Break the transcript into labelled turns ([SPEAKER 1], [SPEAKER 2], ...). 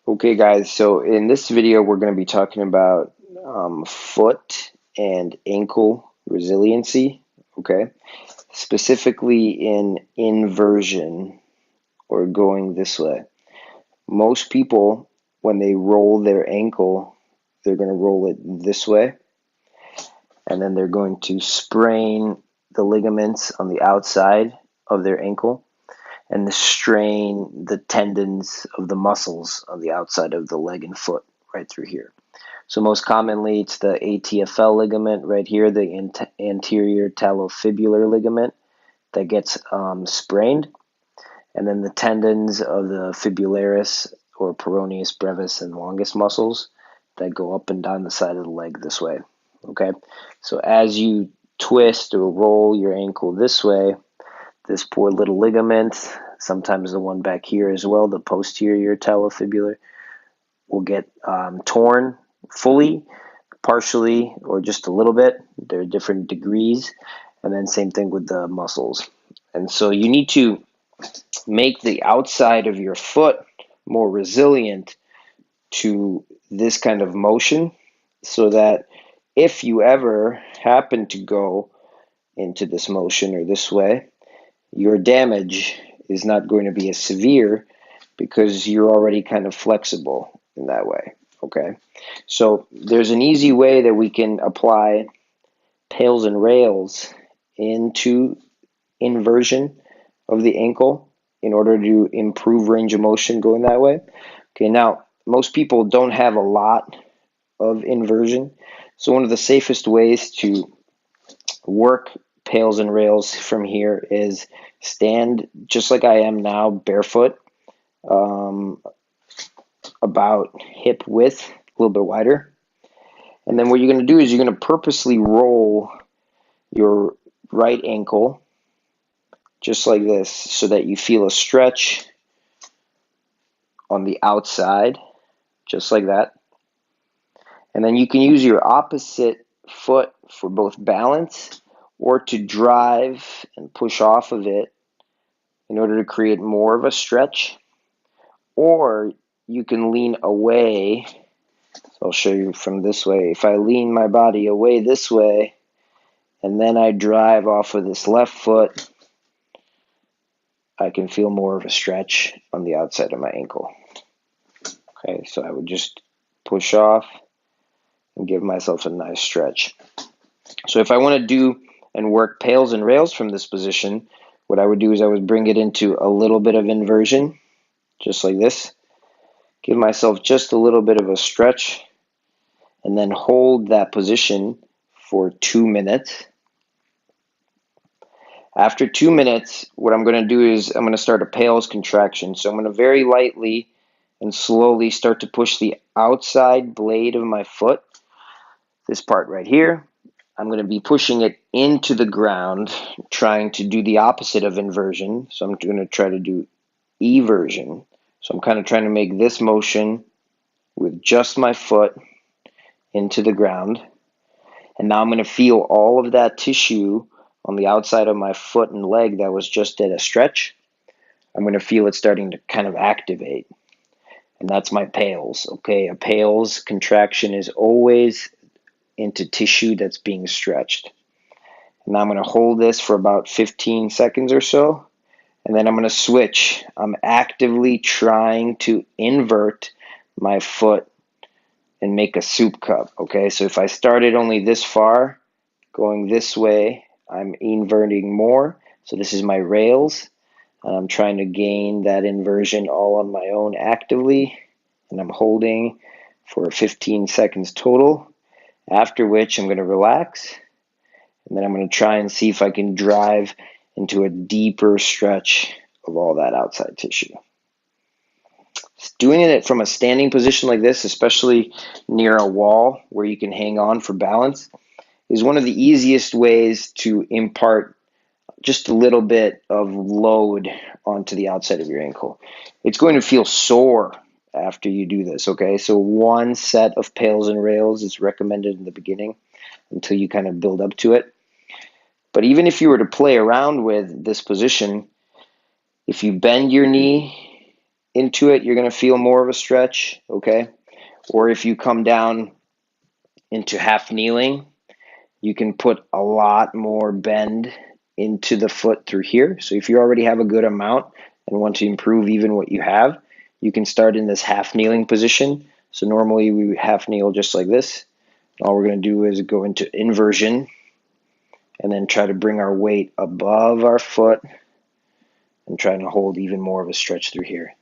[SPEAKER 1] Okay, guys, so in this video, we're going to be talking about foot and ankle resiliency, okay? Specifically in inversion or going this way. Most people, when they roll their ankle, they're going to roll it this way, and then they're going to sprain the ligaments on the outside of their ankle and strain the tendons of the muscles on the outside of the leg and foot right through here. So most commonly, it's the ATFL ligament right here, the anterior talofibular ligament that gets sprained, and then the tendons of the fibularis or peroneus brevis and longus muscles that go up and down the side of the leg this way. Okay, so as you twist or roll your ankle this way, this poor little ligament, sometimes the one back here as well, the posterior talofibular, will get torn fully, partially, or just a little bit. There are different degrees, and then same thing with the muscles. And so you need to make the outside of your foot more resilient to this kind of motion so that if you ever happen to go into this motion or this way, your damage is not going to be as severe because you're already kind of flexible in that way, okay? So there's an easy way that we can apply PAILs and RAILs into inversion of the ankle in order to improve range of motion going that way. Okay, now most people don't have a lot of inversion, so one of the safest ways to work PAILs and RAILs from here is stand just like I am now, barefoot, about hip width, a little bit wider. And then what you're going to do is you're going to purposely roll your right ankle just like this so that you feel a stretch on the outside, just like that. And then you can use your opposite foot for both balance or to drive and push off of it in order to create more of a stretch. Or you can lean away. So I'll show you from this way. If I lean my body away this way, and then I drive off of this left foot, I can feel more of a stretch on the outside of my ankle. Okay, so I would just push off and give myself a nice stretch. So if I want to do and work PAILs and RAILs from this position, what I would do is I would bring it into a little bit of inversion, just like this. Give myself just a little bit of a stretch, and then hold that position for 2 minutes. After 2 minutes, what I'm going to do is I'm going to start a PAILs contraction. So I'm going to very lightly and slowly start to push the outside blade of my foot, this part right here. I'm going to be pushing it into the ground, trying to do the opposite of inversion. So I'm going to try to do eversion. So I'm kind of trying to make this motion with just my foot into the ground. And now I'm going to feel all of that tissue on the outside of my foot and leg that was just at a stretch. I'm going to feel it starting to kind of activate. And that's my PAILs, okay? A PAILs contraction is always into tissue that's being stretched. And now I'm going to hold this for about 15 seconds or so. And then I'm going to switch. I'm actively trying to invert my foot and make a soup cup, okay? So if I started only this far, going this way, I'm inverting more. So this is my rails. I'm trying to gain that inversion all on my own actively. And I'm holding for 15 seconds total, after which I'm going to relax. And then I'm going to try and see if I can drive into a deeper stretch of all that outside tissue. Doing it from a standing position like this, especially near a wall where you can hang on for balance, is one of the easiest ways to impart just a little bit of load onto the outside of your ankle. It's going to feel sore after you do this, okay? So one set of PAILs and RAILs is recommended in the beginning until you kind of build up to it. But even if you were to play around with this position, if you bend your knee into it, you're going to feel more of a stretch, okay? Or if you come down into half kneeling, you can put a lot more bend into the foot through here. So if you already have a good amount and want to improve even what you have, you can start in this half kneeling position. So normally we half kneel just like this. All we're going to do is go into inversion and then try to bring our weight above our foot and trying to hold even more of a stretch through here.